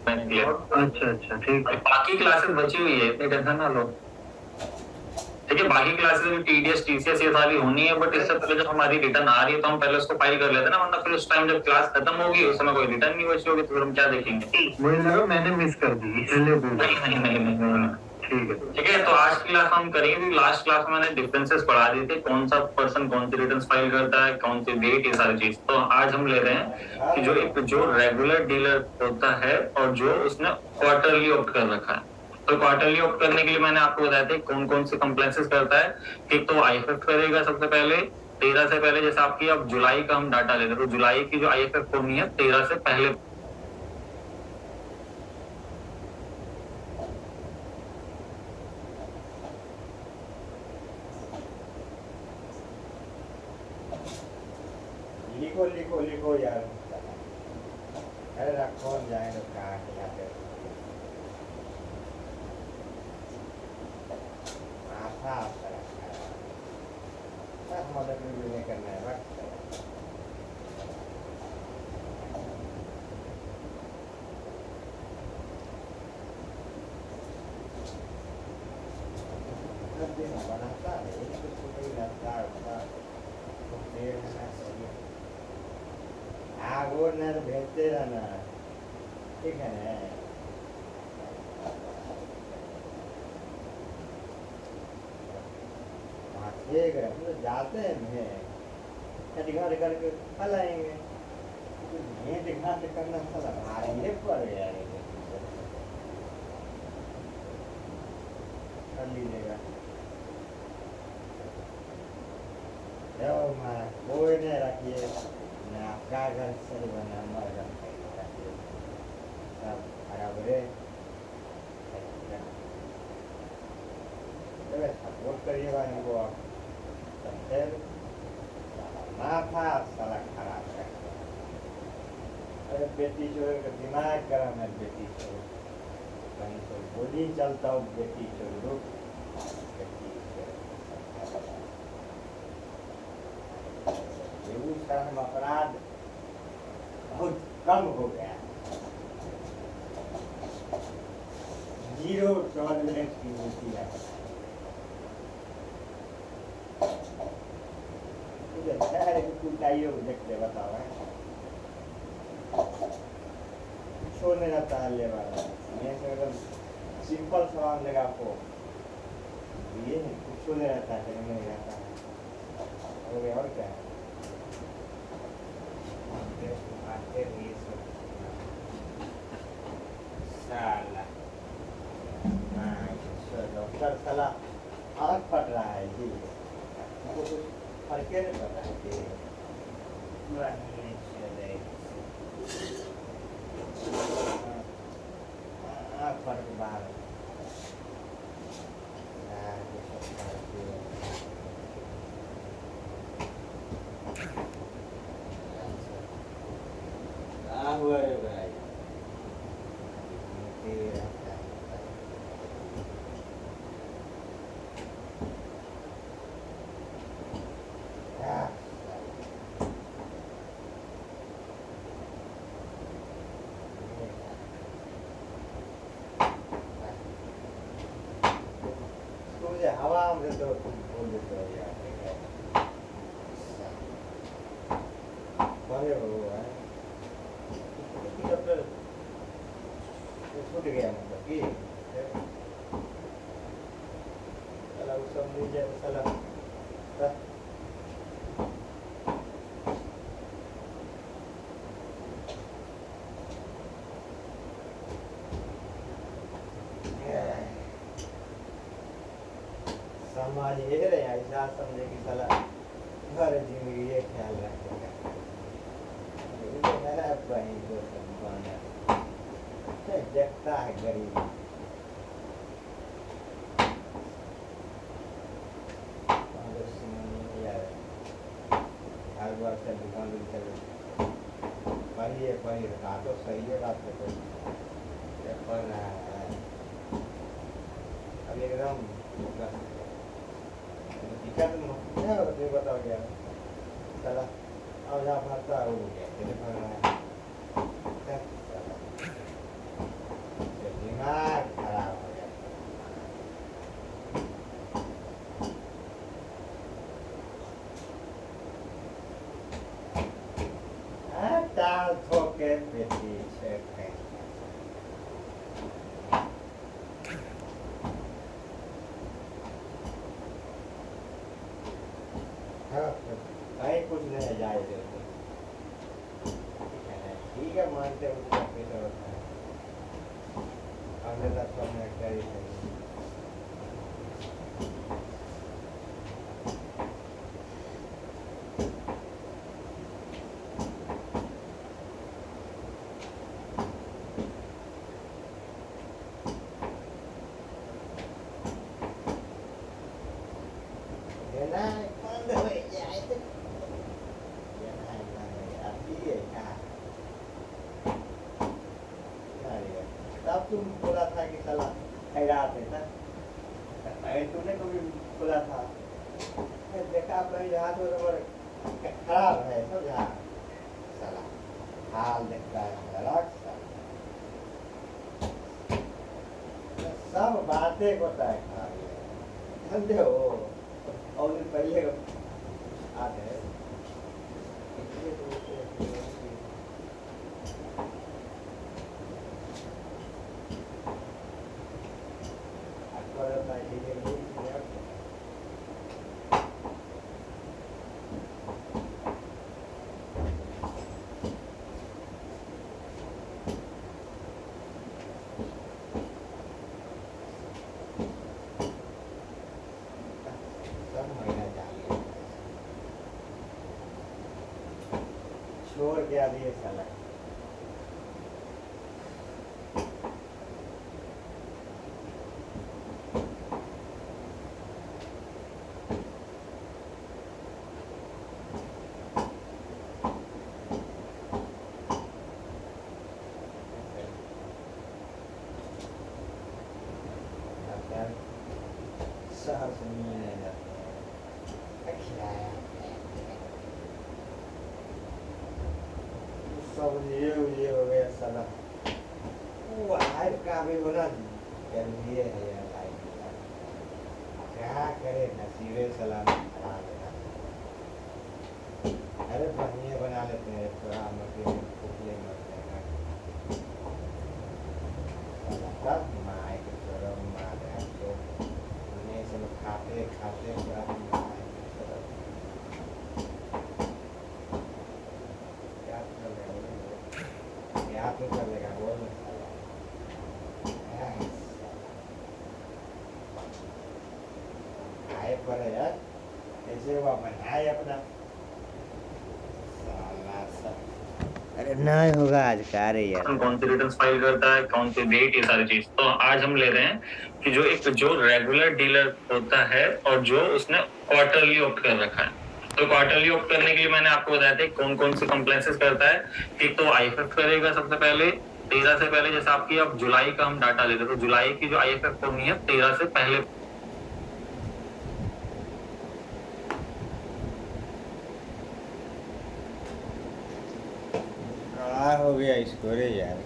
अच्छा अच्छा ठीक है। बाकी क्लासेस बची हुई है, इतनी टेंशन ना लो। ठीक है, बाकी क्लासेस भी टीडीएस टीसीएस ये सारी होनी है, बट इससे पहले जब हमारी रिटर्न आ रही है तो हम पहले उसको फाइल कर लेते हैं ना, वरना फिर उस टाइम जब क्लास खत्म होगी उस समय कोई रिटर्न नहीं बची होगी तो फिर हम क्या देखेंगे। मुझे लगा मैंने मिस कर दी इसलिए पूछा। नहीं नहीं नहीं नहीं, नहीं। ठीक है ठीक है, तो आज की क्लास हम करेंगे। लास्ट क्लास में मैंने डिफरेंसेस पढ़ा दिए थे, कौन सा पर्सन कौन सी रिटर्न फाइल करता है, कौन सी डेट, ये सारी चीज। तो आज हम ले रहे हैं कि जो रेगुलर डीलर होता है और जो उसने क्वार्टरली ऑप्ट कर रखा है। तो क्वार्टरली ऑप्ट करने के लिए मैंने आपको बताया था कौन कौन से कंप्लेंसेस करता है। एक तो आईएफएफ करेगा सबसे पहले 13 से पहले, जैसे आपकी अब जुलाई का हम डाटा लेते हैं तो जुलाई की जो आईएफएफ होनी है 13 से पहले। लिखो लिखो लिखो यार, अरे रखो जाए तो कहाँ खिलाते माथा मदद भी नहीं करना है बस। बनाता है कुछ नहीं लगता होता तो देर है ना सही आग और ना तो भेजते रहना, ठीक है ना। ठीक है तो जाते हैं दिखा करके फल आएंगे, ये दिखा करना साला भारी पड़ गया कर लीजिएगा। कोई नहीं रखिए ना, आपका घर सही बना हमारा घर सही रखिए, सब बराबर है। सपोर्ट करिएगा इनको आप, माथा साला खराब कर। अरे बेटी चोर का दिमाग गरम है, बेटी चोर कहीं तो गोली चलता हो, बेटी चोर रुक बेगूसराय में अपराध बहुत कम हो गया, 0 टॉलरेंस की नीति है। कुटाइयो देखते बताओ छोड़ने जाता है ले वाला, मैं से एकदम सिंपल सवाल लगा आपको, ये कुछ छोड़ने रहता है नहीं रहता है हो गया और क्या है। साला डॉक्टर साला आँख फट रहा है जी, कुछ फर्क नहीं पड़ रहा है फर्क बाहर हुआ है भाई हवा में तो बोल देते हो यार बड़े हो है छूट गया मतलब कि चला उस सब मिल जाए चला समाज ये रहे ऐसा समझे कि साला हर जिंदगी ये ख्याल रखेगा मेरा बहन को संभालना देखता है गरीब हर बार से दुकान पढ़िए बात तो सही है, बात तो पढ़ रहा है अब एकदम बताओ क्या चला अब जहाँ भागता हो गया बेटर होता है। अन्यथा तो हमने क्या ही है। Ngày nay con đợi dạy tức ngày nay là đi ở nhà này tao तुम बोला था कि साला हैरान है ना तूने कभी बोला था देखा अपने यहाँ तो खराब है सब यहाँ साला हाल देखता है अलग सब बातें होता है खराब समझे हो और पहले आते हैं छोड़ क्या दिए साला शहर से मिलने जाते हैं खिलाया सब ये हो गया साला वो लाइफ का भी होना कर लिए है यार लाइफ क्या करे नसीबे सलाम खराब है अरे बढ़िया बना लेते हैं थोड़ा मशीन फूकले मरते हैं सब माए के चरम मारे हैं तो उन्हें सब खाते खाते पूरा माए के चरम क्या तो चलेगा बोल आए पर है यार ऐसे हुआ बनाए अपना साला सब अरे नहीं होगा आज का रे यार कौन सी रिटर्न फाइल करता है, कौन सी डेट, ये सारी चीज। तो आज हम ले रहे हैं कि जो रेगुलर डीलर होता है और जो उसने क्वार्टरली ऑप्ट कर रखा है। तो क्वार्टरली ऑप्ट करने के लिए मैंने आपको बताया था कौन कौन सी कंप्लायंसेस करता है। एक तो आईएफएफ करेगा सबसे पहले 13 से पहले, जैसे आपकी अब जुलाई का हम डाटा लेते तो जुलाई की जो आईएफएफ होनी है 13 से पहले हो गया इसको रे यार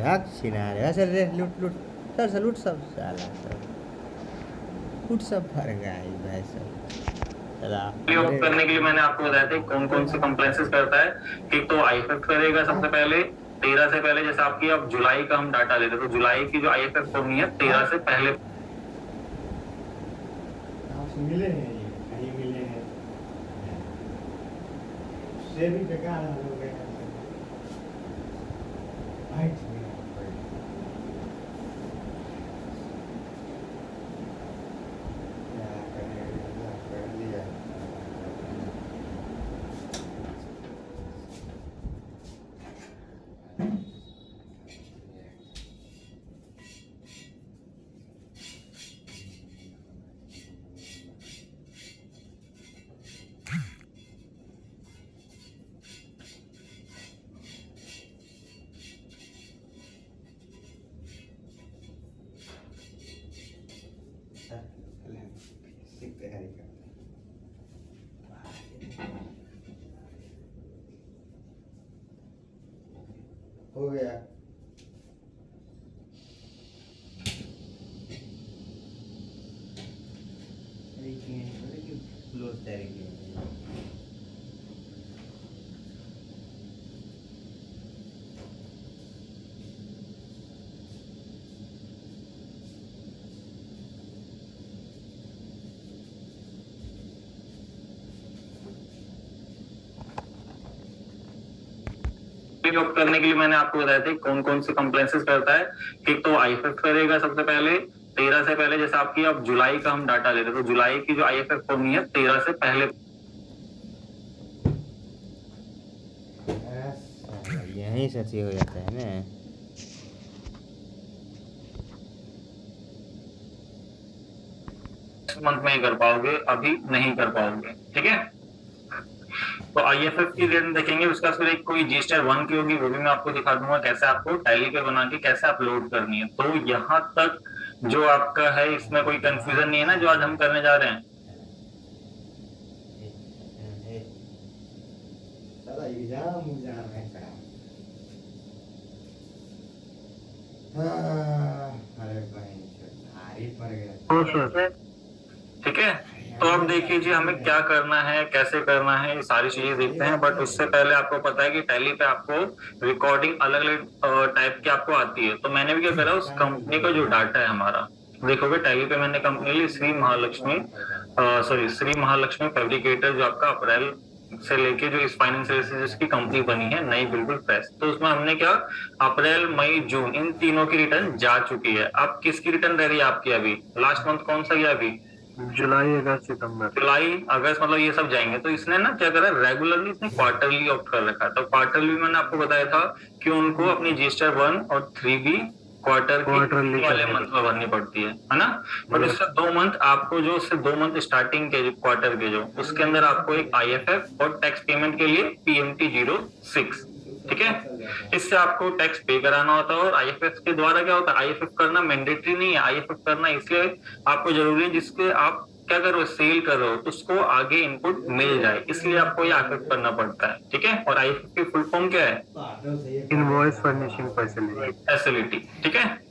हक छिना रे सर रे लूट लूट सर लूट सब साला सब लूट सब फर गया भाई सब ऑप्ट करने के लिए मैंने आपको बताया था कौन कौन सी कंप्लायंसेस करता है। एक तो आईएफएफ करेगा सबसे पहले 13 से पहले, जैसे आपकी अब जुलाई का हम डाटा लेते तो जुलाई की जो आईएफएफ होनी है 13 से पहले मिले हैं ये कहीं मिले हैं से भी बेकार हो गए भाई हो गया क्लोज तरीके डिस्प्ले ऑप्ट करने के लिए मैंने आपको बताया था कौन कौन से कंप्लेंसेस करता है। एक तो आईएफएफ करेगा सबसे पहले 13 से पहले, जैसे आपकी अब जुलाई का हम डाटा ले रहे, तो जुलाई की जो आईएफएफ होनी है 13 से पहले। यहीं से अच्छी हो जाता है ना। मंथ में ही कर पाओगे, अभी नहीं कर पाओगे, ठीक है। तो आईएफएफ की रेट देखेंगे, उसका फिर एक कोई जीएसटी 1 की होगी, वो भी मैं आपको दिखा दूंगा कैसे आपको टैली पे बना के कैसे अपलोड करनी है। तो यहाँ तक जो आपका है इसमें कोई कंफ्यूजन नहीं है ना, जो आज हम करने जा रहे हैं। ठीक है, तो अब देखिए जी हमें क्या करना है, कैसे करना है, ये सारी चीजें देखते हैं। बट उससे पहले आपको पता है कि टैली पे आपको रिकॉर्डिंग अलग अलग टाइप की आपको आती है। तो मैंने भी क्या करा, उस कंपनी का जो डाटा है हमारा, देखोगे टैली पे मैंने कंपनी ली श्री महालक्ष्मी फैब्रिकेटर, जो आपका अप्रैल से लेके जो इस फाइनेंशियल जिसकी कंपनी बनी है नई बिल्कुल फ्रेश। तो उसमें हमने क्या, अप्रैल मई जून इन तीनों की रिटर्न जा चुकी है। अब किसकी रिटर्न रह रही है आपकी? अभी लास्ट मंथ कौन सा गया? अभी जुलाई अगस्त सितंबर, जुलाई अगस्त मतलब ये सब जाएंगे। तो इसने ना क्या करा, रेगुलरली इसने क्वार्टरली ऑप्ट कर रखा। तो क्वार्टरली मैंने आपको बताया था कि उनको अपनी जीएसटी 1 और 3B क्वार्टरली वाले मंथ में भरनी पड़ती है ना। बट इससे 2 मंथ आपको, जो उससे 2 मंथ स्टार्टिंग के क्वार्टर के जो उसके अंदर आपको एक आईएफएफ और टैक्स पेमेंट के लिए PMT 06, ठीक है, इससे आपको टैक्स पे कराना होता है। और आईएफएफ के द्वारा क्या होता है, आईएफएफ करना मैंडेटरी नहीं है, आईएफएफ करना इसलिए आपको जरूरी है जिसके आप क्या कर रहे हो, सेल कर रहे हो, उसको आगे इनपुट मिल जाए, इसलिए आपको ये आईएफएफ करना पड़ता है, ठीक है। और आईएफएफ की फुल फॉर्म क्या है? इनवॉइस फर्निशिंग फैसिलिटी, ठीक है।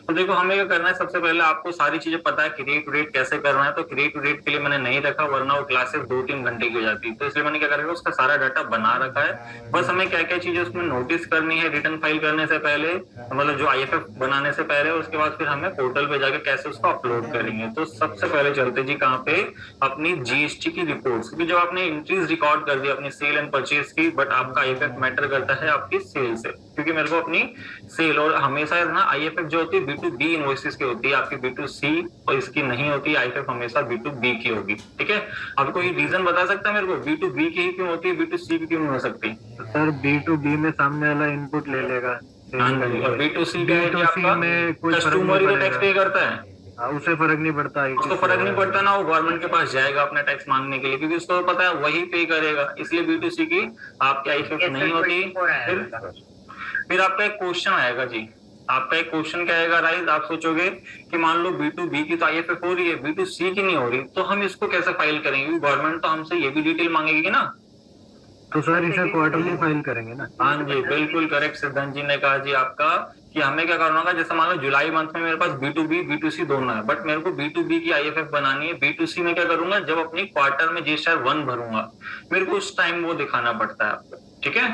तो देखो हमें क्या करना है, सबसे पहले आपको सारी चीजें पता है क्रिएट टू डेट कैसे करना है। तो क्रिएट टू डेट के लिए मैंने नहीं रखा, वरना वो क्लासेस 2-3 घंटे की हो जाती। तो इसलिए मैंने क्या करा, उसका सारा डाटा बना रखा है। बस हमें क्या क्या चीजें उसमें नोटिस करनी है रिटर्न फाइल करने से पहले, मतलब जो आईएफएफ बनाने से पहले, उसके बाद फिर हमें पोर्टल पे जाकर कैसे उसको अपलोड करेंगे। तो सबसे पहले चलते जी कहाँ पे, अपनी जीएसटी की रिपोर्ट, क्योंकि जब आपने एंट्रीज रिकॉर्ड कर दी अपनी सेल एंड परचेज की, बट आपका आईएफएफ मैटर करता है आपकी सेल से, क्योंकि मेरे को अपनी सेल, और हमेशा ना आईएफएफ जो होती है B2B इनवॉइसेस की होती है, आपकी B2C और इसकी नहीं होती। आईएफएफ हमेशा B2B की होगी, ठीक है। अब कोई रीजन बता सकता है मेरे को, B2B की ही क्यों होती है, B2C की क्यों नहीं हो सकती? सर B2B में सामने वाला इनपुट ले लेगा, और B2C में कोई कस्टमर ही टैक्स पे करता है, उसे फर्क नहीं पड़ता है, उसको फर्क नहीं पड़ता ना, वो गवर्नमेंट के पास जाएगा अपना टैक्स मांगने के लिए, क्योंकि उसको पता है वही पे करेगा। इसलिए B2C की आपकी आईएफएफ नहीं होती। फिर आपका एक क्वेश्चन आएगा जी, आपका एक क्वेश्चन क्या आएगा राइज, आप सोचोगे कि मान लो B2B की तो आईएफएफ हो रही है, B2C की नहीं हो रही, तो हम इसको कैसे फाइल करेंगे? गवर्नमेंट तो हमसे ये भी डिटेल मांगेगी ना। तो सर इसे क्वार्टरली फाइल करेंगे ना? हाँ जी, बिल्कुल करेक्ट सिद्धांत जी ने कहा जी आपका, कि हमें क्या करना होगा, जैसे मान लो जुलाई मंथ में मेरे पास B2B B2C दोनों है, बट मेरे को B2B की आईएफएफ बनानी है। B2C में क्या करूंगा, जब अपनी क्वार्टर में जीएसटी 1 भरूंगा, मेरे को उस टाइम वो दिखाना पड़ता है आपको, ठीक है,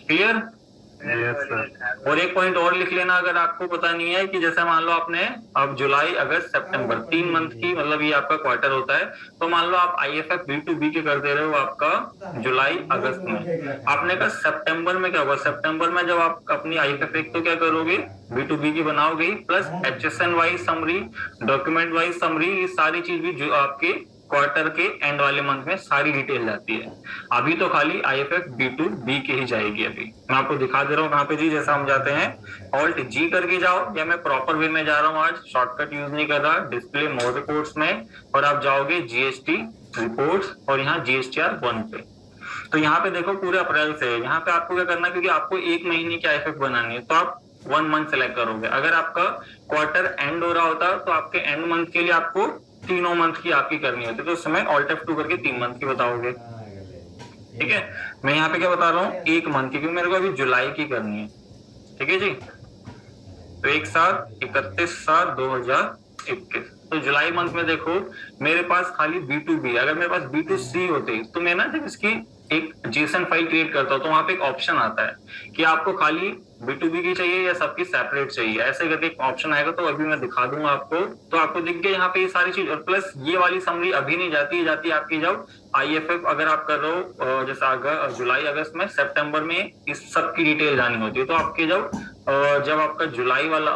क्लियर? Yes sir. और एक पॉइंट और लिख लेना अगर आपको पता नहीं है, कि जैसे मान लो आपने अब जुलाई अगस्त सितंबर 3 मंथ की, मतलब ये आपका क्वार्टर होता है, तो मान लो आप आईएफएफ B2B के कर दे रहे हो आपका जुलाई अगस्त में, आपने कहा सितंबर में क्या होगा, सितंबर में जब आप अपनी आईएफएफ एक तो क्या करोगे, B2B की बनाओगे, plus HSN wise summary, document wise summary, ये सारी चीज भी जो आपके क्वार्टर के एंड वाले मंथ में सारी डिटेल जाती है। अभी तो खाली आईएफएफ B2B की ही जाएगी। अभी मैं आपको दिखा दे रहा हूँ कहाँ पे जी, जैसा हम जाते हैं Alt G करके जाओ, या मैं प्रॉपर वे में जा रहा हूँ, आज शॉर्टकट यूज नहीं कर रहा, डिस्प्ले मोर रिपोर्ट्स में, और आप जाओगे जीएसटी रिपोर्ट्स और यहाँ GSTR 1 पे। तो यहाँ पे देखो पूरे अप्रैल से, यहाँ पे आपको क्या करना है, क्योंकि आपको 1 महीने की आईएफएफ बनानी है, तो आप 1 मंथ सेलेक्ट करोगे। अगर आपका क्वार्टर एंड हो रहा होता तो आपके एंड मंथ के लिए आपको 3 मंथ की आपकी करनी होती, तो उस समय Alt F2 करके 3 मंथ की बताओगे, ठीक है। मैं यहाँ पे क्या बता रहा हूँ, 1 मंथ की, क्योंकि मेरे को अभी जुलाई की करनी है, ठीक है जी। तो 1/31/2021, तो जुलाई मंथ में देखो मेरे पास खाली B2B, अगर मेरे पास B2C होते तो मैं ना जब इसकी एक JSON फाइल क्रिएट करता हूँ, तो वहां पे एक ऑप्शन आता है कि आपको खाली B2B की चाहिए या सबकी सेपरेट चाहिए, ऐसे करके एक ऑप्शन आएगा, तो अभी मैं दिखा दूंगा आपको। तो आपको दिख गया यहाँ पे ये सारी चीज, और प्लस ये वाली समरी अभी नहीं जाती है, जाती है आपकी जब IFF अगर आप कर रहे हो जैसे जुलाई अगस्त में, सितंबर में इस सब की डिटेल जानी होती है, तो आपके जब आपका जुलाई वाला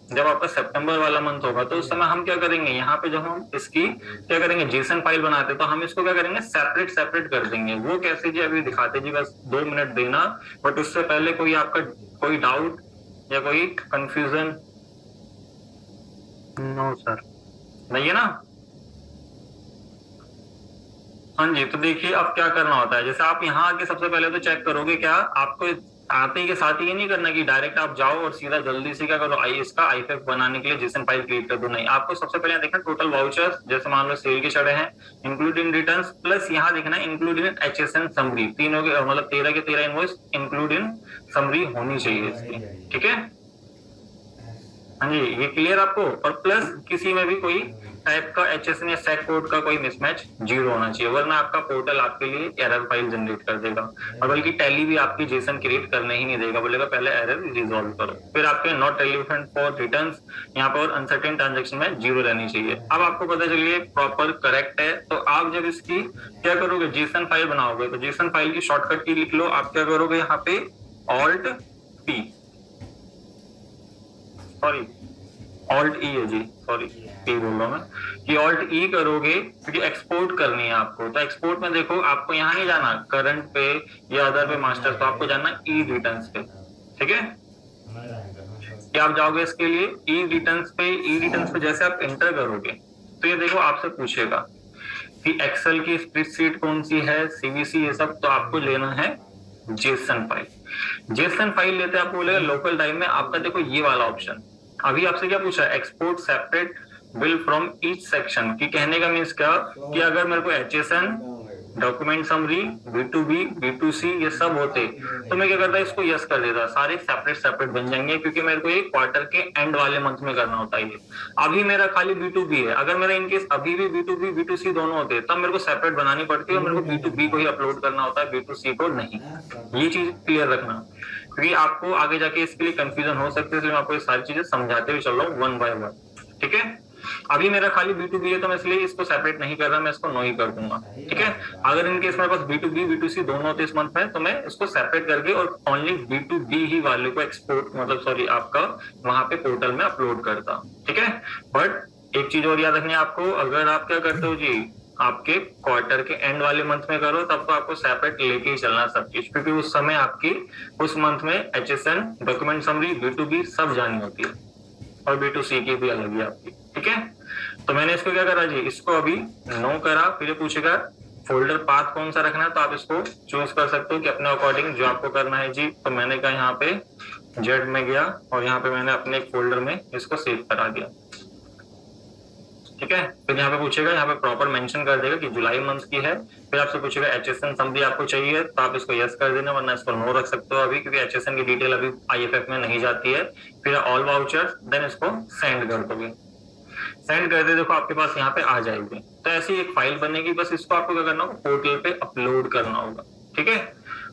जब आपका सितंबर वाला मंथ होगा तो उस समय हम क्या करेंगे, यहाँ पे जब हम इसकी क्या करेंगे जेसन फाइल बनाते, तो हम इसको क्या करेंगे सेपरेट कर देंगे। वो कैसे जी अभी दिखाते जी, बस 2 मिनट देना। बट उससे पहले कोई डाउट या कोई कंफ्यूजन? No sir. नहीं है ना? हाँ जी, तो देखिए अब क्या करना होता है, जैसे आप यहाँ आके सबसे पहले तो चेक करोगे, क्या आपको आते ही के साथ ही ये नहीं करना कि डायरेक्ट आप जाओ और सीधा जल्दी से क्या करो इसका आईएफएफ बनाने के लिए जेसन फाइल क्रिएट कर दो। नहीं, आपको सबसे पहले देखना टोटल वाउचर्स, जैसे मान लो सेल के चढ़े हैं, इंक्लूड इन रिटर्न्स, प्लस यहाँ देखना इंक्लूड इन HSN समरी, तीनों के मतलब 13 के 13 इनवॉइस इंक्लूड इन समरी होनी चाहिए इसकी। ठीक है, हाँ जी, ये क्लियर आपको? और प्लस किसी में भी कोई टाइप का HSN या सेक कोड का कोई मिसमैच 0 होना चाहिए, वरना आपका पोर्टल आपके लिए एरर फाइल जनरेट कर देगा, और बल्कि टैली भी आपकी जेसन क्रिएट करने ही नहीं देगा, बोलेगा पहले एरर रिजॉल्व करो। फिर आपके नॉट रेलेवेंट फॉर रिटर्न्स यहाँ पर अनसर्टेन ट्रांजेक्शन में 0 रहनी चाहिए। अब आपको पता चलिए प्रॉपर करेक्ट है, तो आप जब इसकी क्या करोगे जेसन फाइल बनाओगे, तो जेसन फाइल की शॉर्टकट की लिख लो। आप क्या करोगे यहाँ पे Alt-P, Alt-E है जी, P बोल रहा हूँ मैं, कि Alt-E करोगे क्योंकि एक्सपोर्ट करनी है आपको। तो एक्सपोर्ट में देखो, आपको यहाँ नहीं जाना करंट पे या अदर पे मास्टर, तो आपको जाना ई रिटर्न्स पे। ठीक है, कि आप जाओगे इसके लिए ई रिटर्न्स पे जैसे आप एंटर करोगे तो ये देखो आपसे पूछेगा कि एक्सेल की स्प्रेडशीट कौन सी है, सीवीसी, ये सब, तो आपको लेना है जेसन फाइल लेते हैं, आपको बोलेगा लोकल टाइम में आपका देखो ये वाला ऑप्शन। अभी आपसे क्या पूछा है, export separate bill from each section, की कहने का मीन्स क्या कि अगर मेरे को HSN, document summary, B2B, B2C ये सब होते तो मैं क्या करता, इसको यस कर देता, सारे सेपरेट बन जाएंगे, क्योंकि मेरे को ये क्वार्टर के एंड वाले मंथ में करना होता है। ये अभी मेरा खाली B2B है, अगर मेरा इनकेस अभी भी B2B B2C दोनों होते तब मेरे को सेपरेट बनानी पड़ती है, और मेरे को B2B को ही अपलोड करना होता है, B2C को नहीं। ये चीज क्लियर रखना, क्योंकि आपको आगे जाके इसके लिए कंफ्यूजन हो सकती है, इसलिए मैं आपको ये सारी चीजें समझाते हुए चल रहा हूँ 1 by 1। ठीक है, अभी मेरा खाली B2B है तो मैं इसलिए इसको सेपरेट नहीं कर रहा, मैं इसको नो ही कर दूंगा। ठीक है, अगर इनके मेरे पास B2B B2C दोनों होते इस मंथ में, तो मैं इसको सेपरेट करके और ओनली B2B ही वाले को एक्सपोर्ट आपका वहां पे पोर्टल में अपलोड करता। ठीक है, बट एक चीज और याद रखनी है आपको, अगर आप क्या करते हो जी, आपके क्वार्टर के एंड वाले मंथ में करो, तब तो आपको सेपरेट लेके ही चलना सब चीज, क्योंकि उस समय आपकी उस मंथ में HSN, डॉक्यूमेंट समरी, B2B सब जानी होती है, और B2C की भी अलग है आपकी। ठीक है, तो मैंने इसको क्या करा जी, इसको अभी नो करा, फिर ये पूछेगा फोल्डर पाथ कौन सा रखना है, तो आप इसको चूज कर सकते हो कि अपने अकॉर्डिंग जो आपको करना है जी। तो मैंने कहा यहाँ पे जेड में गया और यहाँ पे मैंने अपने एक फोल्डर में इसको सेव करा दिया। ठीक है, फिर यहाँ पे पूछेगा, यहाँ पे प्रॉपर मेंशन कर देगा कि जुलाई मंथ की है, फिर आपसे पूछेगा HSN समरी आपको चाहिए, तो आप इसको यस कर देना, वरना इसको नो रख सकते हो अभी, क्योंकि HSN की डिटेल अभी IFF में नहीं जाती है। फिर ऑल वाउचर्स, देन इसको सेंड कर दोगे, सेंड कर दे, देखो आपके पास यहाँ पे आ जाएगी। तो ऐसी एक फाइल बनेगी, बस इसको आपको क्या करना होगा, पोर्टल पे अपलोड करना होगा। ठीक है,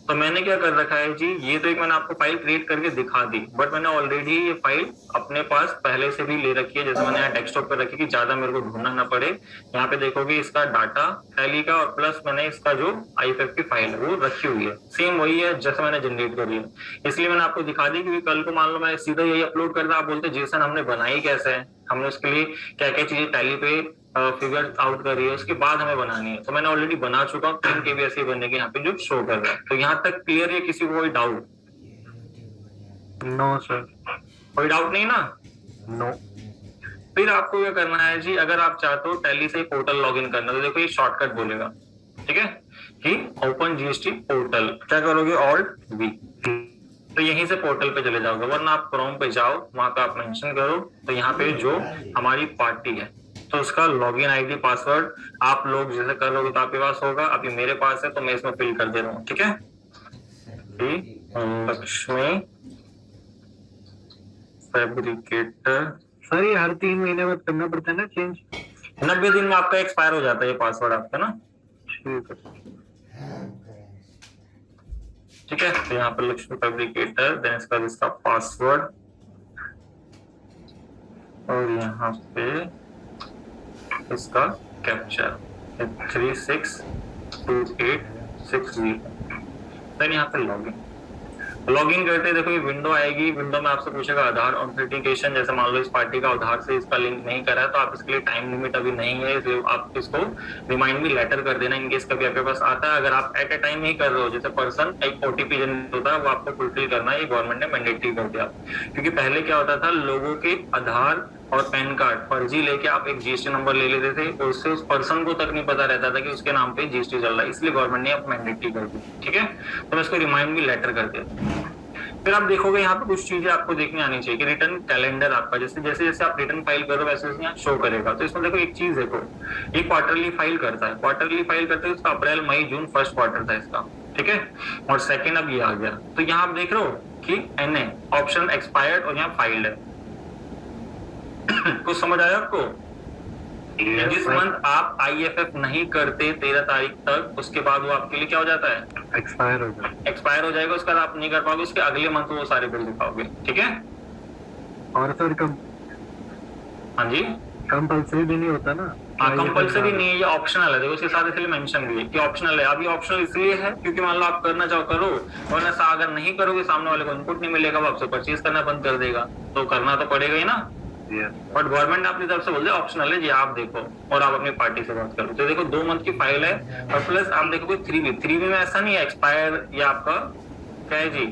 तो मैंने क्या कर रखा है जी, ये तो एक मैंने आपको फाइल क्रिएट करके दिखा दी, बट मैंने ऑलरेडी ये फाइल अपने पास पहले से भी ले रखी है, जैसे मैंने यहाँ डेस्कटॉप पे रखी कि ज्यादा मेरे को ढूंढना ना पड़े। यहाँ पे देखोगे इसका डाटा टैली का, और प्लस मैंने इसका जो IFF की फाइल है वो रखी हुई है, सेम वही है जैसे मैंने जनरेट करी है, इसलिए मैंने आपको दिखा दी, क्योंकि कल को मान लो मैं सीधा यही अपलोड करता, आप बोलते जेसन हमने बनाई कैसे है, हमने उसके लिए क्या क्या चीजें टैली पे फिगर आउट करी है, उसके बाद हमें बनानी है, तो मैंने ऑलरेडी बना चुका हूँ 3 KB ऐसे बनने के यहाँ पे जो शो कर रहा है। तो यहाँ तक क्लियर है, किसी को कोई डाउट? No sir. कोई डाउट नहीं ना? नो। फिर आपको क्या करना है जी, अगर आप चाहते हो टैली से पोर्टल लॉगिन करना, तो देखो ये शॉर्टकट बोलेगा, ठीक है, कि ओपन GST पोर्टल, क्या करोगे Alt-V, तो यहीं से पोर्टल पे चले जाओगे, वरना आप क्रोम पे जाओ, वहां पे आप मेंशन करो, तो यहाँ पे जो हमारी पार्टी है तो उसका लॉगिन ID पासवर्ड आप लोग जैसे कर लोगे तो आपके पास होगा, अभी मेरे पास है तो मैं इसमें फिल कर दे रहा हूँ। ठीक है, लक्ष्मी फैब्रिकेटर। सर ये हर 3 महीने बाद करना पड़ता है ना चेंज? 90 दिन में आपका एक्सपायर हो जाता है ये पासवर्ड आपका ना। ठीक है, ठीक है, तो यहाँ पर लक्ष्मी फैब्रिकेटर, देन इसका पासवर्ड, और यहाँ पे इसका कैप्चर 36 2860। देन यहाँ पे लॉगिन करते देखो ये विंडो आएगी। विंडो में आपसे पूछेगा आधार ऑथेंटिकेशन, जैसे मान लो इस पार्टी का आधार से इसका लिंक नहीं करा है तो आप इसके लिए टाइम लिमिट अभी नहीं है, इसलिए आप इसको रिमाइंड मी लेटर कर देना इनकेस कभी आपके पास आता है। अगर आप एट ए टाइम ही कर रहे हो, जैसे पर्सन एक ओटीपी जनरेट होता है वो आपको फुलफिल करना है, ये गवर्नमेंट ने मैंडेटरी कर दिया। क्योंकि पहले क्या होता था, लोगों के आधार और पैन कार्ड फर्जी लेके आप एक जीएसटी नंबर ले लेते थे और उससे उस पर्सन को तक नहीं पता रहता था कि उसके नाम पे जीएसटी चल रहा है, इसलिए गवर्नमेंट ने अब मैंडेटरी कर दी। ठीक है, तो मैं इसको रिमाइंड मी लेटर कर दिया। फिर आप देखोगे यहाँ पे कुछ चीजें आपको देखने आनी चाहिए कि रिटर्न कैलेंडर आपका जैसे जैसे जैसे आप रिटर्न फाइल करो वैसे वैसे यहाँ शो करेगा। तो इसमें देखो एक चीज देखो, ये क्वार्टरली फाइल करता है, क्वार्टरली फाइल करते हैं इसका अप्रैल मई जून फर्स्ट क्वार्टर था इसका, ठीक है, और सेकेंड अब ये आ गया। तो यहाँ आप देख रहे हो कि NA ऑप्शन एक्सपायर्ड और यहाँ फाइल्ड है। कुछ समझ आया आपको? जिस मंथ आप IFF नहीं करते 13 तारीख तक, उसके बाद वो आपके लिए क्या हो जाता है, एक्सपायर हो जाए, एक्सपायर हो जाएगा। उसका आप नहीं कर पाओगे, उसके अगले मंथ वो सारे बिल दिखाओगे। ठीक है, और सर हाँ जी, कंपल्सरी भी नहीं होता ना? हाँ कंपल्सरी नहीं है, ये ऑप्शनल है। देखो उसके साथ इसलिए मेंशन भी है कि ऑप्शनल है। अभी ऑप्शनल इसलिए है क्योंकि मान लो आप करना चाहो करो, वरना अगर नहीं करोगे सामने वाले को इनपुट नहीं मिलेगा, वो आपसे परचेज करना बंद कर देगा, तो करना तो पड़ेगा ही ना। बट गवर्नमेंट ने अपनी तरफ से बोल दिया ऑप्शनल है, ये आप देखो और आप अपनी पार्टी से बात करो। तो देखो 2 मंथ की फाइल है और प्लस आप देखोगे 3B में ऐसा नहीं है एक्सपायर या आपका क्या है जी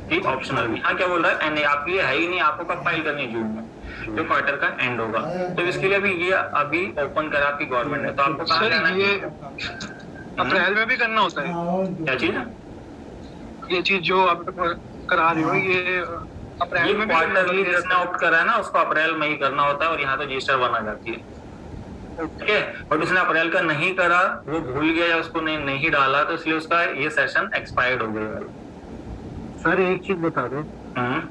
कि ऑप्शनल भी। हाँ क्या बोल रहा है, एंड आपके लिए है ही नहीं, आपको कब फाइल करनी है, जून में जो क्वार्टर का एंड होगा। तो इसके लिए अभी ये अभी ओपन करा आपकी गवर्नमेंट ने, तो आपको कहाँ जाना है? ये अप्रैल में भी करना होता है क्या चीज? ये चीज जो आप करा रही हो, ये अप्रैल में क्वार्टरली जिसने ऑप्ट करा है ना उसको अप्रैल में ही करना होता है और यहाँ तो रजिस्टर 1 आ जाती है। ठीक है, और उसने अप्रैल का नहीं करा, वो भूल गया या उसको नहीं डाला, तो इसलिए उसका ये सेशन एक्सपायर्ड हो गया। सर एक चीज बता दो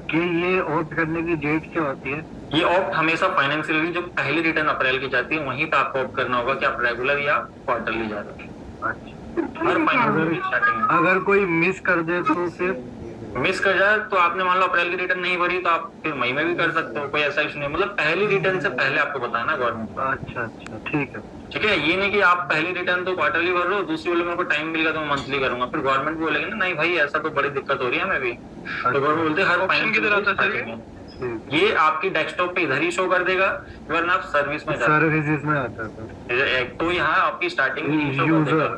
कि ये ऑप्ट करने की डेट क्या होती है? ये ऑप्ट हमेशा फाइनेंशियली जो पहली रिटर्न अप्रैल की जाती है वहीं पे आपको ऑप्ट करना होगा कि आप रेगुलर या क्वार्टरली जा रहे हैं। अच्छा, हर फाइनेंशियल स्टार्टिंग अगर कोई मिस कर दे तो फिर मिस कर जाए तो आपने मान लो अप्रैल की रिटर्न नहीं भरी तो आप फिर मई में भी कर सकते हो, कोई ऐसा इशू नहीं। मतलब पहली रिटर्न से पहले आपको बताना गवर्नमेंट को। अच्छा, ठीक है। ठीक है, ये नहीं कि आप पहली रिटर्न तो क्वार्टरली भर रहे हो, दूसरी वाले मेरे को टाइम मिलेगा तो मैं मंथली करूंगा, फिर गवर्नमेट बोलेगी ना नहीं भाई ऐसा तो बड़ी दिक्कत हो रही है हमें भी। तो गवर्नमेंट बोलते हर ऑप्शन किधर आता है? ये आपकी डेस्कटॉप पे इधर ही शो कर देगा, वरना आप सर्विस में सर्विसेज में आता है तो यहाँ आपकी स्टार्टिंग शो कर देगा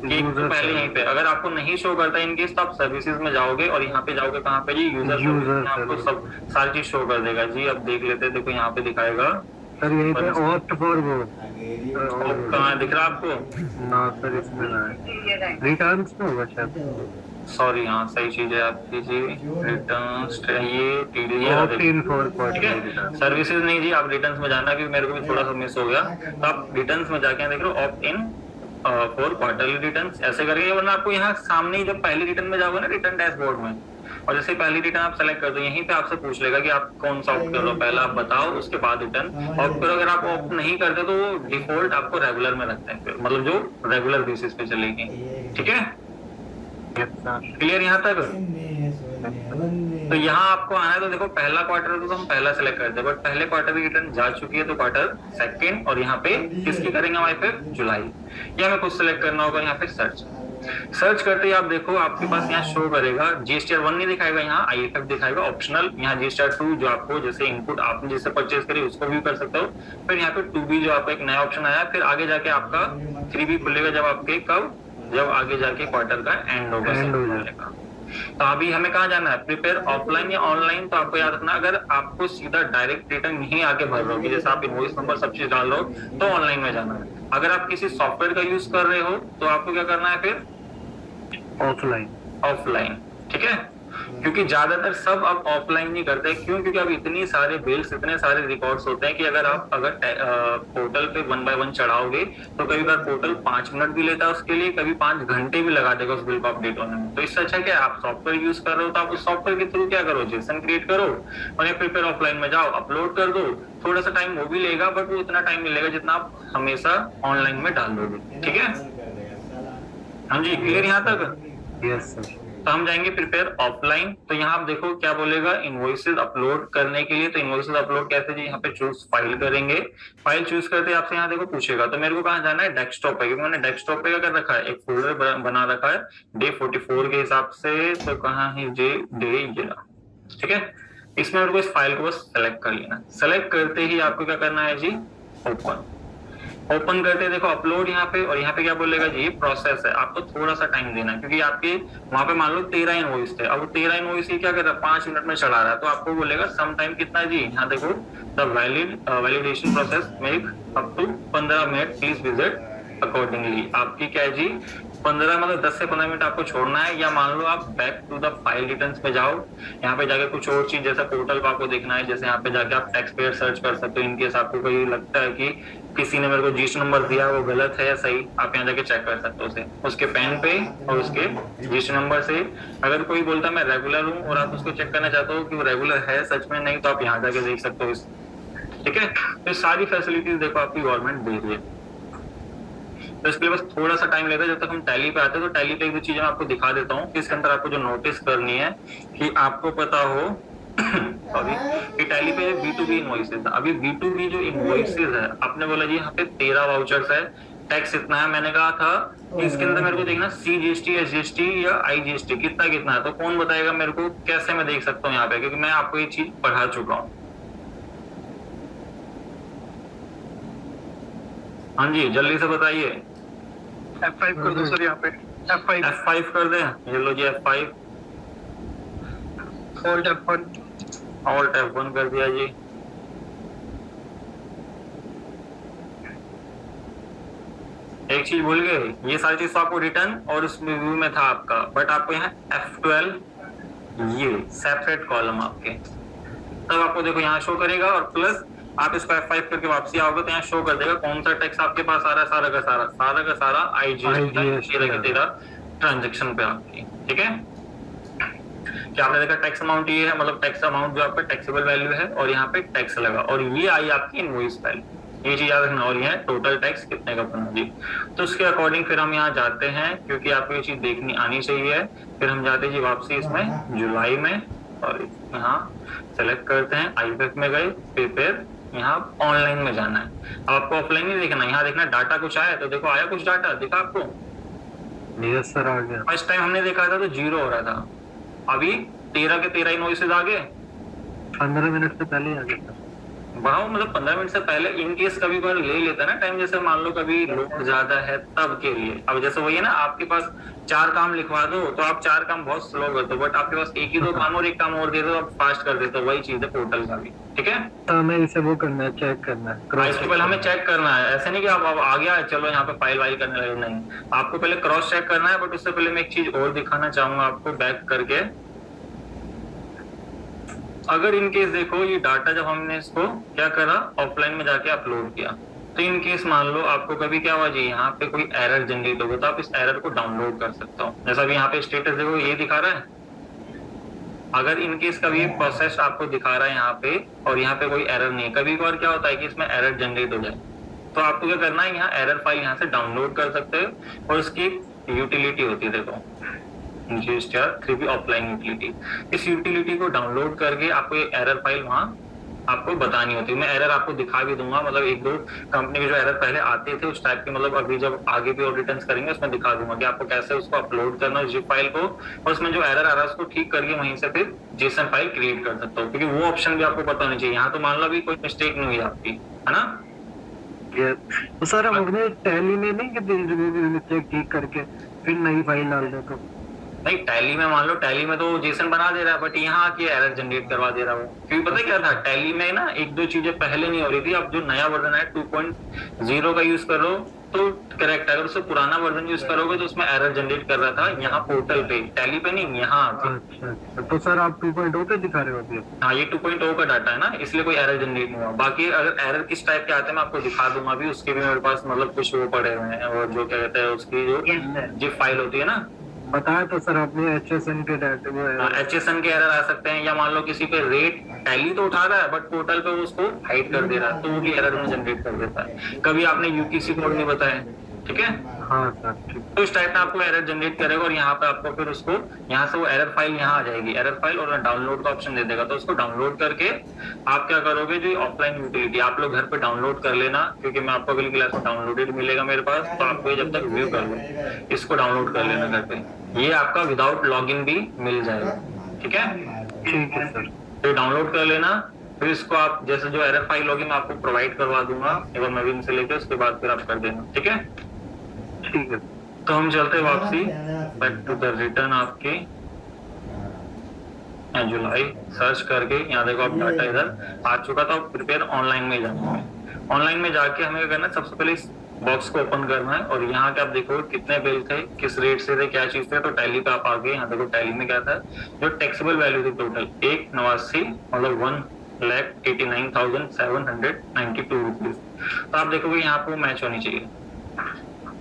कि तो पहले यहीं पे। अगर आपको नहीं शो करता इनकेस तो आप सर्विसेज में जाओगे और यहाँ पे जाओगे कहाँ पे जी, यूजर आपको सब सारी चीज शो कर देगा जी। अब देख लेते हैं, देखो यहाँ पे दिखाएगा सर, यहीं पे ऑप्ट फॉर वो कहाँ दिख रहा है आपको? ना सर, इसमें ना है, रिटर्न्स में होगा शायद। सॉरी, हाँ सही चीज है आपकी जी, रिटर्न्स ये ठीक है, सर्विसेज नहीं जी, आप रिटर्न्स में जाना, क्योंकि मेरे को भी थोड़ा सा मिस हो गया। तो आप रिटर्न्स में जाके देख लो opt in for quarterly returns ऐसे करके, वरना आपको यहाँ सामने ही जब पहली रिटर्न में जाओगे ना रिटर्न डैशबोर्ड में, और जैसे पहली रिटर्न आप सेलेक्ट कर दो यहीं पे आपसे पूछ लेगा कि आप कौन सा ऑप्ट कर रहे हो, पहला आप बताओ उसके बाद रिटर्न ऑप्ट करो। अगर आप ऑप्ट नहीं करते तो वो डिफॉल्ट आपको रेगुलर में रखते हैं, मतलब जो रेगुलर बेसिस पे चलेगी। ठीक है, क्लियर यहाँ तक? तो यहाँ आपको आना है तो देखो पहला क्वार्टर तो हम पहला सेलेक्ट करते हैं, बट पहले क्वार्टर की रिटर्न जा चुकी है तो क्वार्टर सेकंड, और यहाँ पे किसकी करेंगे हमारे पे, जुलाई। ये हमें कुछ सेलेक्ट करना होगा, यहाँ पे सर्च करते ही आप देखो आपके पास यहाँ शो करेगा GSTR 1 नहीं दिखाएगा, यहाँ IFF दिखाएगा ऑप्शनल। यहाँ GSTR 2 जो आपको जैसे इनपुट आपने जैसे परचेज करी उसको भी कर सकते हो। फिर यहाँ पे 2B जो आपका एक नया ऑप्शन आया, फिर आगे जाके आपका 3B खुलेगा जब आपके जब आगे जाके क्वार्टर का एंड होगा। तो अभी हमें कहाँ जाना है, प्रिपेयर ऑफलाइन या ऑनलाइन? तो आपको याद रखना, अगर आपको सीधा डायरेक्ट रिटर्न यहीं आके भर रहे हो, जैसे आप इनवॉइस नंबर सब चीज डाल लो, तो ऑनलाइन में जाना है। अगर आप किसी सॉफ्टवेयर का यूज कर रहे हो तो आपको क्या करना है फिर, ऑफलाइन। ठीक है, क्योंकि ज्यादातर सब अब ऑफलाइन नहीं करते। क्यों? क्योंकि अब इतनी सारे बिल्स, इतने सारे रिकॉर्ड्स होते हैं कि अगर पोर्टल पे 1 बाय 1 चढ़ाओगे तो कई बार पोर्टल 5 मिनट भी लेता है उसके लिए, कभी 5 घंटे भी लगा देगा उस बिल को अपडेट होने में। तो इससे अच्छा क्या, आप सॉफ्टवेयर यूज कर रहे हो तो आप उस सॉफ्टवेयर के थ्रू क्या करो, जेसन क्रिएट करो और या प्रिपेयर ऑफलाइन में जाओ, अपलोड कर दो। थोड़ा सा टाइम वो भी लेगा, बट वो इतना टाइम नहीं लेगा जितना आप हमेशा ऑनलाइन में डाल दोगे। ठीक है, हाँ जी, क्लियर यहाँ तक? Yes sir. तो हम जाएंगे प्रिपेयर ऑफलाइन। तो यहाँ आप देखो क्या बोलेगा, इनवॉइसेस अपलोड करने के लिए। तो इनवॉइसेस अपलोड कैसे जी, यहाँ पे चूज फाइल करेंगे। फाइल चूज करते आपसे यहाँ देखो पूछेगा, तो मेरे को कहाँ जाना है, डेस्कटॉप पे, क्योंकि मैंने डेस्कटॉप पे क्या कर रखा है, एक फोल्डर बना रखा है डे 44 के हिसाब से। तो कहाँ है डे ये, ठीक है। इसमें मेरे को इस फाइल को बस सेलेक्ट कर लेना। सेलेक्ट करते ही आपको क्या करना है जी, ओपन करते देखो अपलोड यहाँ पे, और यहाँ पे क्या बोलेगा जी, प्रोसेस है। आपको थोड़ा सा टाइम देना है, क्योंकि आपके वहां पे मान लो 13 इनवॉइस थे। अब वो 13 इनवॉइस ही क्या कर रहा है, 5 मिनट में चढ़ा रहा है। तो आपको बोलेगा सम टाइम कितना जी, यहाँ देखो the validation process make up to 15 minute, please visit accordingly. आपकी क्या है जी, 15 मतलब 10 से 15 मिनट आपको छोड़ना है। या मान लो आप back to the file returns पे जाओ, यहाँ पे जाके कुछ और चीज जैसा पोर्टल पे आपको देखना है, जैसे यहाँ पे जाके आप टैक्स पेयर सर्च कर सकते हो। इनकेस आपको कोई लगता है कि किसी ने मेरे को जीएसटी नंबर दिया वो गलत है या सही, आप यहाँ जाके चेक कर सकते हो उसे, उसके पैन पे और उसके जीएसटी नंबर से। अगर कोई बोलता है मैं रेगुलर हूँ और आप उसको चेक करना चाहते हो कि वो रेगुलर है सच में, नहीं तो आप यहाँ जाके देख सकते हो। ठीक है, तो सारी फैसिलिटीज देखो आपकी गवर्नमेंट दे रही है। तो इसके लिए बस थोड़ा सा टाइम लगेगा। जब तक हम टैली पे आते हैं, तो टैली पे एक दो चीजें मैं आपको दिखा देता हूँ कि इसके अंदर आपको जो नोटिस करनी है, कि आपको पता हो सॉरी, कि टैली पे B2B इनवॉइसेस। अभी B2B जो इनवॉइसेस है, आपने बोला जी यहाँ पे 13 वाउचर्स है, टैक्स इतना है। मैंने कहा था कि इसके अंदर मेरे को देखना CGST, SGST या IGST कितना कितना है। तो कौन बताएगा मेरे को, कैसे मैं देख सकता हूँ यहाँ पे, क्योंकि मैं आपको ये चीज पढ़ा चुका हूँ। हाँ जी, जल्दी से बताइए। F5 कर दो सर, यहाँ पे F5 कर दें। ये लो जी F5, Alt F1, Alt F1 कर दिया जी। एक चीज भूल गए, ये सारी चीज तो आपको रिटर्न और उस व्यू में था आपका, बट आपको यहाँ F12 ये सेपरेट कॉलम आपके, तब आपको देखो यहाँ शो करेगा। और प्लस आप इसको F5 करके वापसी आओगे तो यहाँ शो कर देगा कौन सा टैक्स आपके पास आ रहा है, सारा का सारा IGST 13 ट्रांजेक्शन पे आपकी। ठीक है, क्या आपने देखा टैक्स अमाउंट ये है, मतलब टैक्स अमाउंट जो आपका टैक्सेबल वैल्यू है, और यहाँ पे टैक्स लगा, और ये आई आपकी इनवॉइस वैल्यू, ये चीज याद रखना। और ये टोटल टैक्स कितने का बना जी। तो उसके अकॉर्डिंग फिर हम यहाँ जाते हैं, क्योंकि आपको ये चीज देखनी आनी चाहिए। फिर हम जाते हैं जी वापसी इसमें जुलाई में, और यहाँ सेलेक्ट करते हैं, IFF में गए, फिर यहाँ ऑनलाइन में जाना है। अब आपको ऑफलाइन नहीं देखना, यहाँ देखना डाटा कुछ आया, तो देखो आया कुछ डाटा, दिखा आपको? यस सर, आ गया। फर्स्ट टाइम हमने देखा था तो 0 हो रहा था, अभी 13 के 13 इनवॉइसेस आ गए। 15 मिनट से पहले आ गया। बढ़ाओ, मतलब 15 मिनट से पहले इन केस कभी बार ले लेता ना टाइम, जैसे मान लो कभी लोग ज्यादा है तब के लिए। अब जैसे वही है ना, आपके पास 4 काम लिखवा दो तो आप 4 काम बहुत स्लो करते हो, बट आपके पास एक ही 2 काम और एक काम और दे दो, आप फास्ट कर देते हो। वही चीज है पोर्टल का भी। ठीक है, हमें इसे वो करना है, चेक करना है, इसको पहले हमें चेक करना है। ऐसे नहीं कि आप आ गया चलो यहाँ पे फाइल वाइल करने लगे, नहीं, आपको पहले क्रॉस चेक करना है। बट उससे पहले मैं एक चीज और दिखाना चाहूंगा आपको, बैक करके। अगर इनकेस देखो ये डाटा जब हमने इसको क्या करा, ऑफलाइन में जाके अपलोड किया, तो इनकेस मान लो आपको कभी क्या हुआ जी, यहाँ पे कोई एरर जनरेट हो गया, तो आप इस एरर को डाउनलोड कर सकते हो। जैसा कि यहाँ पे स्टेटस देखो ये दिखा रहा है। अगर इनकेस कभी प्रोसेस आपको दिखा रहा है यहाँ पे, और यहाँ पे कोई एरर नहीं, कभी कभार क्या होता है कि इसमें एरर जनरेट हो जाए, तो आपको क्या करना है, यहाँ एरर फाइल यहाँ से डाउनलोड कर सकते हो। और उसकी यूटिलिटी होती है, देखो GSTR 3B ऑफलाइन यूटिलिटी। इस यूटिलिटी को डाउनलोड करके आपको ये एरर फाइल वहां आपको बतानी होती है। मैं एरर आपको दिखा भी दूंगा, मतलब 1-2 कंपनी के जो एरर पहले आते थे उस टाइप के, मतलब अभी जब आगे भी और रिटर्न्स करेंगे उसमें दिखा दूंगा कि आपको कैसे उसको अपलोड करना है जिप फाइल को, और उसमें जो एरर आ रहा है उसको ठीक करके वहीं से फिर JSON फाइल क्रिएट कर सकते हो, क्योंकि वो ऑप्शन भी आपको पता होना चाहिए। यहाँ तो मान लो अभी कोई मिस्टेक नहीं हुई आपकी, है ना। तो सर हम अपने टैली में नहीं चेक ठीक करके फिर नई फाइल डाल दे तो नहीं, टैली में मान लो, टैली में तो JSON बना दे रहा है, बट यहाँ आके एरर जनरेट करवा दे रहा है वो। क्योंकि पता क्या था, टैली में ना 1-2 चीजें पहले नहीं हो रही थी। अब जो नया वर्जन है 2.0 का यूज करो तो करेक्ट है, अगर उससे पुराना वर्जन यूज करोगे तो उसमें एरर जनरेट कर रहा था यहाँ पोर्टल पे, टैली पे नहीं, यहाँ। अच्छा, तो सर आप 2.0 पे दिखा रहे हो अभी? हाँ, ये 2.0 का डाटा है ना, इसलिए कोई एरर जनरेट नहीं हुआ। बाकी अगर एरर किस टाइप के आते हैं मैं आपको दिखा दूंगा अभी, उसके भी मेरे पास मतलब कुछ वो पड़े हुए हैं। और जो क्या कहते हैं उसकी जो जिप फाइल होती है ना, बताया तो सर आपने HSN के डाटे वो है। HSN के एरर आ सकते हैं, या मान लो किसी पे रेट टैली तो उठा रहा है बट पोर्टल पे उसको हाइड कर दे रहा है, तो वो भी एरर में जनरेट कर देता है। कभी आपने UTC कोड नहीं बताया, ठीक है, हाँ सर ठीक। तो इस टाइप में आपको एरर जनरेट करेगा और यहाँ पे आपको फिर उसको यहाँ से वो एरर फाइल यहाँ आ जाएगी, एरर फाइल, और डाउनलोड का ऑप्शन दे देगा। तो उसको डाउनलोड करके आप क्या करोगे, जो ऑफलाइन यूटिलिटी आप लोग घर पे डाउनलोड कर लेना, क्योंकि मैं आपको अगली क्लास में डाउनलोडेड मिलेगा मेरे पास, तो आपको ये जब तक रिव्यू कर लो इसको डाउनलोड कर लेना घर पे। ये आपका विदाउट लॉगिन भी मिल जाएगा, ठीक है? ठीक है सर। तो डाउनलोड कर लेना, फिर इसको आप जैसे जो एरर फाइल होगी मैं आपको प्रोवाइड करवा दूंगा एक बार नवीन से लेकर, उसके बाद फिर आप कर देना, ठीक है? ठीक है। तो हम चलते हैं वापसी बैक टू द रिटर्न आपके जुलाई सर्च करके, यहाँ देखो आप डाटा इधर आ चुका था। प्रिपेयर ऑनलाइन में जाना है, ऑनलाइन में जाके हमें क्या करना है, सबसे पहले इस बॉक्स को ओपन करना है और यहाँ के आप देखो कितने बिल थे, किस रेट से थे, क्या चीज थे। तो टैली पे आप आगे यहाँ देखो टैली में क्या था, जो टैक्सेबल वैल्यू थी टोटल 189 मतलब 1,89,792 रुपीज। तो आप देखोगे यहाँ पे मैच होनी चाहिए,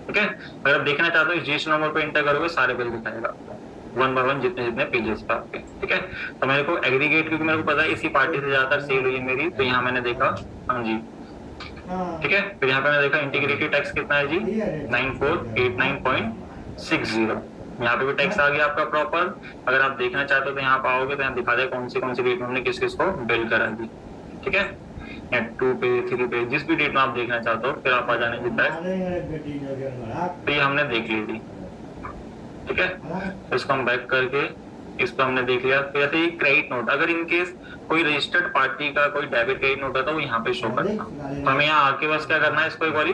ठीक है? अगर आप देखना चाहते हो इस जीएसटी नंबर पे इंटर करोगे सारे बिल दिखाएगा वन बाय वन जितने जितने पेजेस पे आपके, ठीक है? तो मेरे को एग्रीगेट, क्योंकि मेरे को पता है इसी पार्टी से ज्यादातर सेल हुई है मेरी, तो यहाँ मैंने देखा, हाँ जी, ठीक है? फिर यहाँ पे मैंने देखा इंटीग्रेटेड टैक्स कितना है जी, 9489.60। यहाँ पे भी टैक्स आ गया आपका प्रॉपर। अगर आप देखना चाहते हो तो यहाँ पाओगे तो यहाँ दिखा दे कौन सी डेट में हमने किस किस को बिल करा दी, ठीक है? 2 पे 3 पे जिस भी डेट में आप देखना चाहते हो, फिर आप आ जाने देता है, तो ये हमने देख ली थी, ठीक है? तो इसको हम बैक करके इसको हमने देख लिया। तो ऐसे ही क्रेडिट नोट, अगर इनकेस कोई रजिस्टर्ड पार्टी का कोई डेबिट क्रेडिट नोट है तो वो यहाँ पे शो करता, तो हमें यहाँ आके बस क्या करना है, इसको एक बारी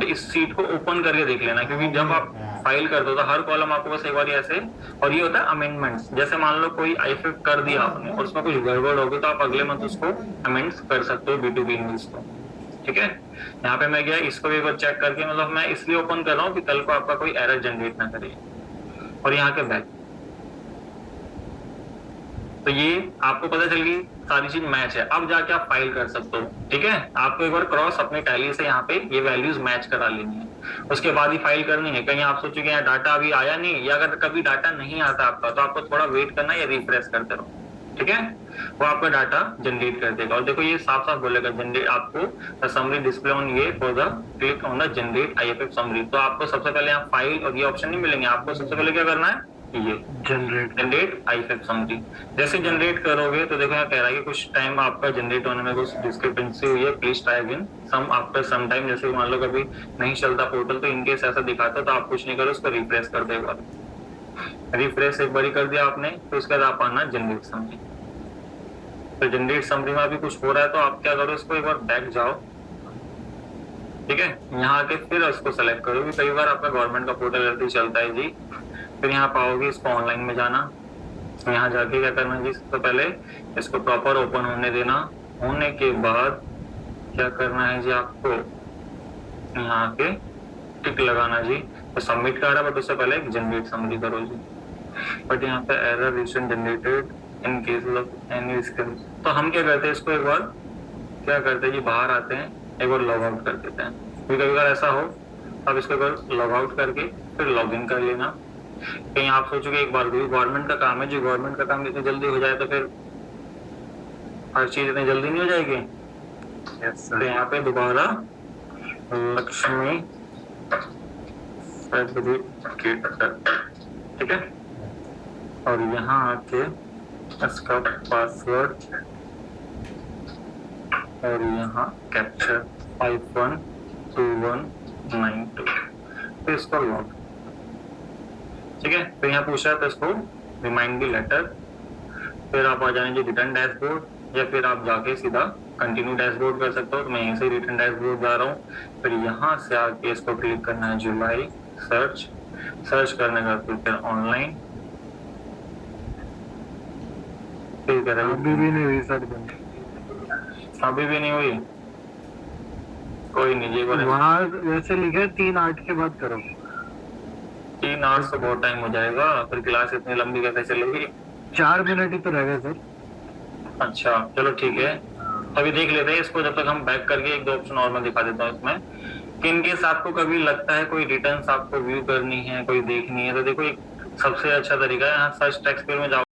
इस सीट को ओपन करके देख लेना, क्योंकि जब आप फाइल करते हो तो हर कॉलम आपको बस एक बार ऐसे, और ये होता है अमेंडमेंट्स। जैसे मान लो कोई आईएफएफ कर दिया आपने और उसमें कुछ गड़बड़ होगी तो आप अगले मंथ उसको अमेंड्स कर सकते हो B2B इनवॉइस को, ठीक है? यहाँ पे मैं गया, इसको भी एक बार चेक करके, मतलब मैं इसलिए ओपन कर रहा हूँ कि कल को आपका कोई एरर जनरेट ना करे। और यहाँ के बैक, तो ये आपको पता चल गई सारी चीज मैच है। अब जाके आप फाइल कर सकते हो, ठीक है? आपको एक बार क्रॉस अपने टैली से यहाँ पे ये वैल्यूज मैच करा लेनी है, उसके बाद ही फाइल करनी है। कहीं आप सोचोगे यहाँ डाटा अभी आया नहीं, या अगर कभी डाटा नहीं आता आपका तो आपको थोड़ा वेट करना है या रिफ्रेश करते रहो, ठीक है? वो आपका डाटा जनरेट कर देगा। और देखो ये साफ साफ बोलेगा जनरेट, आपको समरी डिस्प्ले ऑन ये for the click on the generate IFF summary. तो आपको सबसे पहले यहाँ फाइल और ये ऑप्शन नहीं मिलेंगे, आपको सबसे पहले क्या करना है, ये जनरेट आईएफएफ समरी। जैसे जनरेट करोगे तो देखो यहाँ कह रहा है कि कुछ टाइम आपका जनरेट होने में कुछ डिस्क्रिपेंसी हुई है, please try again some after some time. जैसे मान लो कभी नहीं चलता पोर्टल, तो इनकेस ऐसा दिखाता तो आप कुछ नहीं करो, उसको रिफ्रेश कर देगा। रिफ्रेश एक बारी कर दिया आपने, तो उसके बाद आप आना जनरेट समरी। तो जनरेट समरी में अभी कुछ हो रहा है तो आप क्या करो, इसको एक बार बैक जाओ, ठीक है? यहाँ आके फिर उसको सेलेक्ट करो, कई बार आपका गवर्नमेंट का पोर्टल ऐसे चलता है जी। फिर यहाँ पाओगे इसको ऑनलाइन में जाना, यहाँ जाके क्या करना जी, सबसे पहले इसको प्रॉपर ओपन होने देना। होने के बाद क्या करना है जी, आपको यहाँ आके टिक लगाना जी। तो सबमिट कर रहा है, बट उससे पहले जनरेट समरी करो जी। बट यहाँ पे error recent generated in case of any skill. तो हम क्या करते हैं, इसको एक बार क्या करते हैं जी, बाहर आते हैं, एक बार लॉग आउट कर देते हैं। कभी बार ऐसा हो, अब इसको एक बार लॉग आउट करके फिर लॉग इन कर लेना। कहीं आप सोचोगे एक बार गवर्नमेंट का काम है, जो गवर्नमेंट का काम इतनी जल्दी हो जाए तो फिर हर चीज इतनी जल्दी नहीं हो जाएगी। तो यहाँ पे दोबारा लक्ष्मी, ठीक है? और यहाँ आके इसका पासवर्ड और यहाँ कैप्चर 512192, तो इसको लॉग, ठीक है? तो यहाँ पूछा है तो इसको रिमाइंड दी लेटर। फिर आप आ जाएंगे रिटर्न डैशबोर्ड, या फिर आप जाके सीधा कंटिन्यू डैशबोर्ड कर सकते हो। तो मैं यहीं से रिटर्न डैशबोर्ड जा रहा हूँ। फिर यहाँ से आके इसको क्लिक करना है जुलाई, सर्च करने का फिर ऑनलाइन, फिर करेंगे। अभी भी नहीं हुई सर, अभी भी नहीं हुई, कोई नहीं जी। वहाँ वैसे लिखा है 3-8 के बाद करो। 3 आवर्स तो बहुत टाइम हो जाएगा, फिर क्लास इतनी लंबी कैसे चलेगी? 4 मिनट ही तो रह गए सर। अच्छा चलो ठीक है, अभी देख लेते हैं इसको। जब तक हम बैक करके एक दो ऑप्शन और मैं दिखा देता हूँ इसमें, कि इनकेस आपको कभी लगता है कोई रिटर्न्स आपको व्यू करनी है, कोई देखनी है, तो देखो एक सबसे अच्छा तरीका है, यहाँ सर्च टेक्स्ट में जाओ।